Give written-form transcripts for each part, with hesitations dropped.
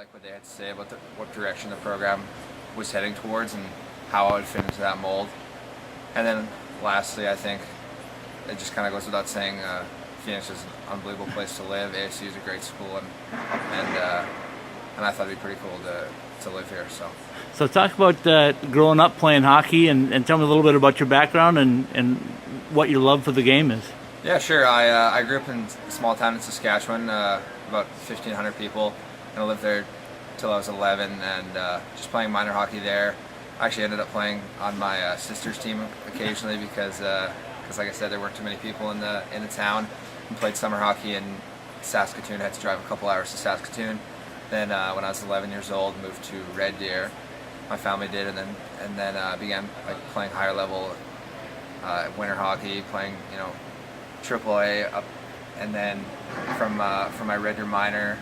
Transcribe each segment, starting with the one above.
like what they had to say about what direction the program was heading towards and how I would fit into that mold. And then lastly, I think it just kind of goes without saying, Phoenix is an unbelievable place to live. ASU is a great school, and I thought it'd be pretty cool to live here. So talk about growing up playing hockey, and tell me a little bit about your background and what your love for the game is. Yeah, sure. I grew up in a small town in Saskatchewan, about 1,500 people, and I lived there till I was 11, and just playing minor hockey there. I actually ended up playing on my sister's team occasionally because like I said, there weren't too many people in the town. And played summer hockey in Saskatoon. I had to drive a couple hours to Saskatoon. Then when I was 11 years old, moved to Red Deer. My family did, and then began playing higher level winter hockey, playing AAA up, and then from my Red Deer minor,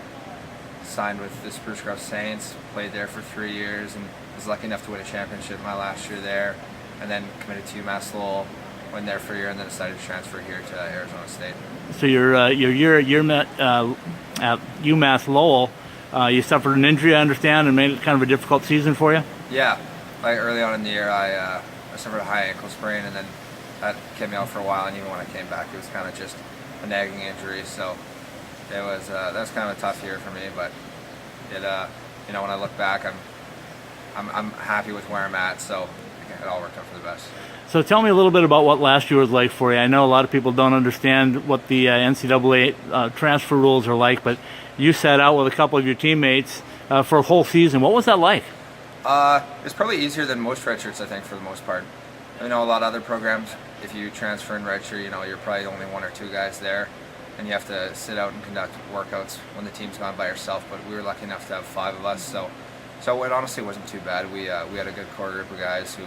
signed with the Spruce Grove Saints. Played there for 3 years and was lucky enough to win a championship my last year there, and then committed to UMass Lowell. Went there for a year and then decided to transfer here to Arizona State. So your year at UMass Lowell, you suffered an injury, I understand, and made it kind of a difficult season for you? Yeah, early on in the year, I suffered a high ankle sprain, and then that kept me out for a while. And even when I came back, it was kind of just a nagging injury. So it was that was kind of a tough year for me. But it when I look back, I'm happy with where I'm at. So it all worked out for the best. So tell me a little bit about what last year was like for you. I know a lot of people don't understand what the NCAA transfer rules are like, but you sat out with a couple of your teammates for a whole season. What was that like? It's probably easier than most redshirts, I think, for the most part. I know a lot of other programs, if you transfer in redshirt, you're probably only one or two guys there, and you have to sit out and conduct workouts when the team's gone by yourself. But we were lucky enough to have 5 of us, so it honestly wasn't too bad. We had a good core group of guys who,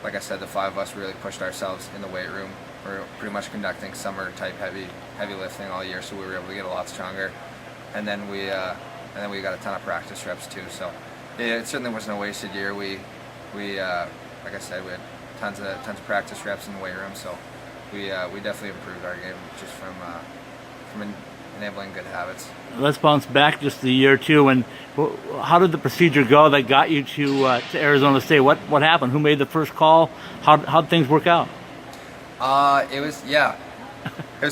like I said, the 5 of us really pushed ourselves in the weight room. We were pretty much conducting summer type heavy lifting all year, so we were able to get a lot stronger. And then we got a ton of practice reps too. So it certainly wasn't a wasted year. We like I said, we had tons of practice reps in the weight room. So we definitely improved our game just from enabling good habits. Let's bounce back just a year or two. And how did the procedure go that got you to Arizona State? What happened? Who made the first call? How'd things work out? It was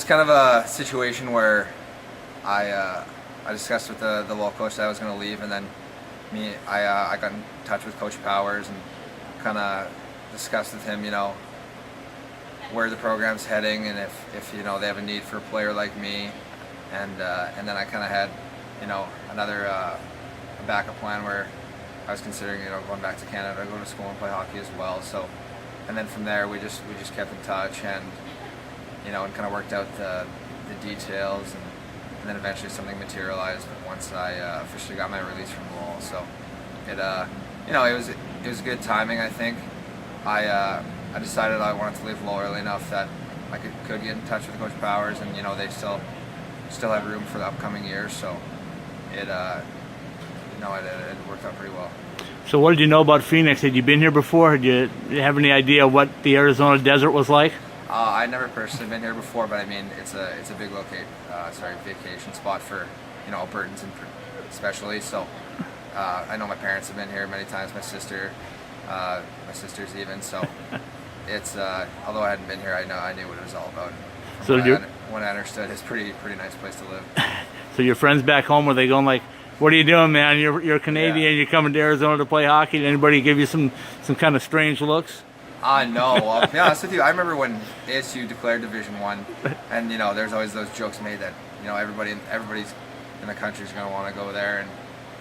kind of a situation where I discussed with the Lowell coach that I was going to leave, and then I got in touch with Coach Powers and kind of discussed with him, where the program's heading and if they have a need for a player like me. And then I kind of had, another a backup plan where I was considering, going back to Canada, go to school and play hockey as well. So, and then from there we just kept in touch and, and kind of worked out the details, and then eventually something materialized once I officially got my release from Lowell. So it was good timing, I think. I decided I wanted to leave Lowell early enough that I could get in touch with Coach Powers, and they still have room for the upcoming years, so it worked out pretty well. So what did you know about Phoenix? Had you been here before? Did you have any idea what the Arizona desert was like? I'd never personally been here before, but I mean it's a big vacation spot for Albertans especially. So I know my parents have been here many times. My sisters even. So it's although I hadn't been here, I knew what it was all about. So when I understood, it's pretty nice place to live. So your friends back home, were they going like, "What are you doing, man? You're Canadian. Yeah. You're coming to Arizona to play hockey"? Did anybody give you some kind of strange looks? No. Well, to be honest with you, I remember when ASU declared Division I, and there's always those jokes made that everybody's in the country is going to want to go there,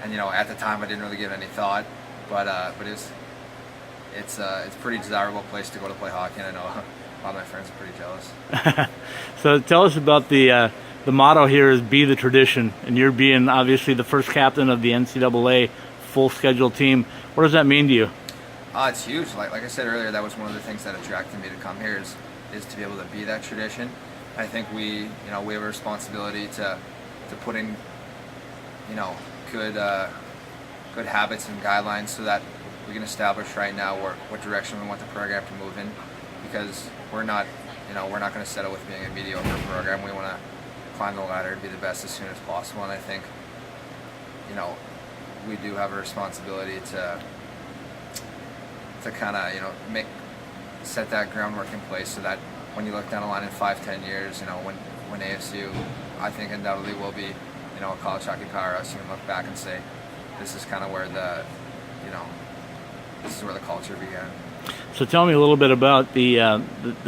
and at the time I didn't really give it any thought, but it's a pretty desirable place to go to play hockey, and I know a lot of my friends are pretty jealous. So tell us about the motto here is "Be the Tradition," and you're being obviously the first captain of the NCAA full schedule team. What does that mean to you? It's huge. Like I said earlier, that was one of the things that attracted me to come here is to be able to be that tradition. I think we have a responsibility to put in good habits and guidelines so that we can establish right now what direction we want the program to move in, because we're not going to settle with being a mediocre program. We want to climb the ladder and be the best as soon as possible. And I think we do have a responsibility to kind of set that groundwork in place so that when you look down the line in 5-10 years, when ASU, I think undoubtedly will be a college hockey powerhouse, you can look back and say this is kind of where this is where the culture began. So tell me a little bit about the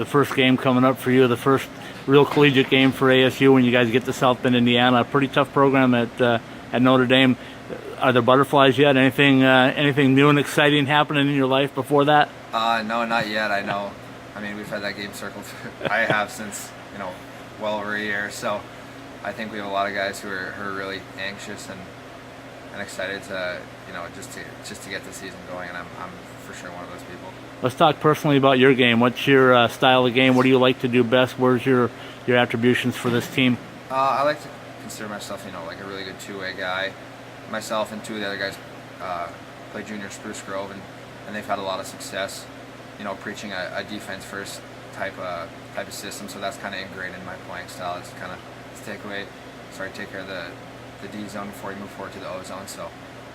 first game coming up for you, the first real collegiate game for ASU when you guys get to South Bend, Indiana. A pretty tough program at Notre Dame. Are there butterflies yet? Anything new and exciting happening in your life before that? No, not yet. I know. I mean, we've had that game circled. I have since well over a year. So I think we have a lot of guys who are really anxious and excited to just to get the season going. And I'm for sure one of those people. Let's talk personally about your game. What's your style of game? What do you like to do best? Where's your attributions for this team? I like to consider myself, like a really good two-way guy. Myself and two of the other guys play junior Spruce Grove, and they've had a lot of success, preaching a defense-first type of system. So that's kind of ingrained in my playing style. It's kind of take care of the D zone before you move forward to the O zone. So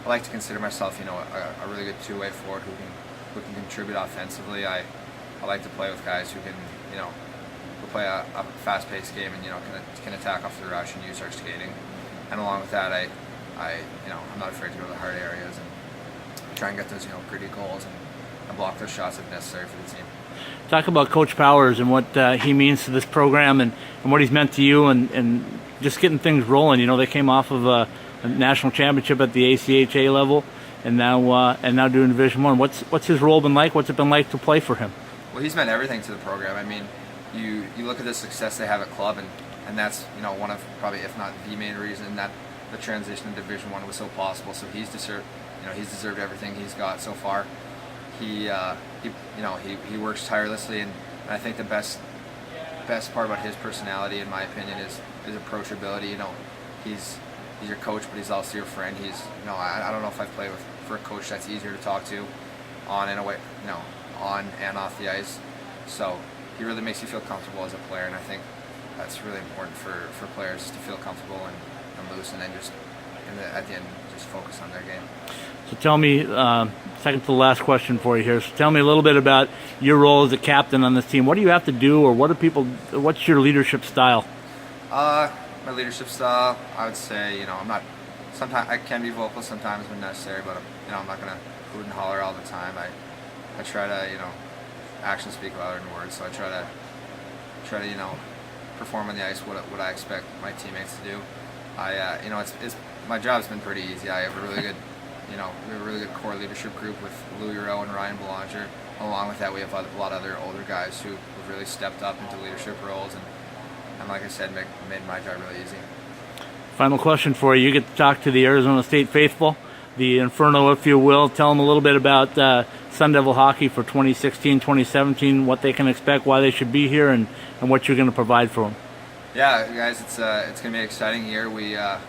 I like to consider myself, a really good two-way forward who can contribute offensively. I like to play with guys who can, who play a fast-paced game and can attack off the rush and use our skating. And along with that, I'm not afraid to go to the hard areas and try and get those gritty goals and block those shots if necessary for the team. Talk about Coach Powers and what he means to this program and what he's meant to you and just getting things rolling. They came off of a national championship at the ACHA level and now doing Division I. What's his role been like? What's it been like to play for him? Well, he's meant everything to the program. I mean, you look at the success they have at club, and that's one of probably, if not the main reason that the transition to Division I was so possible. So he's deserved everything he's got so far. He works tirelessly, and I think the best part about his personality, in my opinion, is his approachability. He's your coach, but he's also your friend. I don't know if I've played for a coach that's easier to talk to on and off the ice. So he really makes you feel comfortable as a player, and I think that's really important for players to feel comfortable and loose, and then just at the end just focus on their game. So tell me, second to the last question for you here. So tell me a little bit about your role as a captain on this team. What do you have to do, or what's your leadership style? My leadership style, I would say, sometimes I can be vocal sometimes when necessary, but I'm not gonna hoot and holler all the time. I try to, actions speak louder than words, so I try to perform on the ice what I expect my teammates to do. It's my job's been pretty easy. I have a really good, we have a really good core leadership group with Louis Rowe and Ryan Belanger. Along with that, we have a lot of other older guys who have really stepped up into leadership roles, and like I said, made my job really easy. Final question for you. You get to talk to the Arizona State faithful, the Inferno, if you will. Tell them a little bit about Sun Devil hockey for 2016, 2017, what they can expect, why they should be here, and what you're going to provide for them. Yeah, guys, it's going to be an exciting year. We, the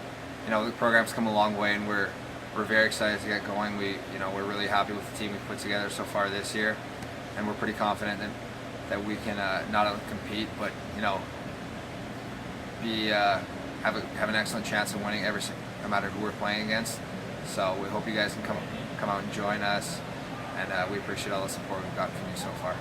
program's come a long way, and we're very excited to get going. We're really happy with the team we've put together so far this year, and we're pretty confident that we can not only compete, but have an excellent chance of winning no matter who we're playing against. So we hope you guys can come out and join us, and we appreciate all the support we've gotten from you so far.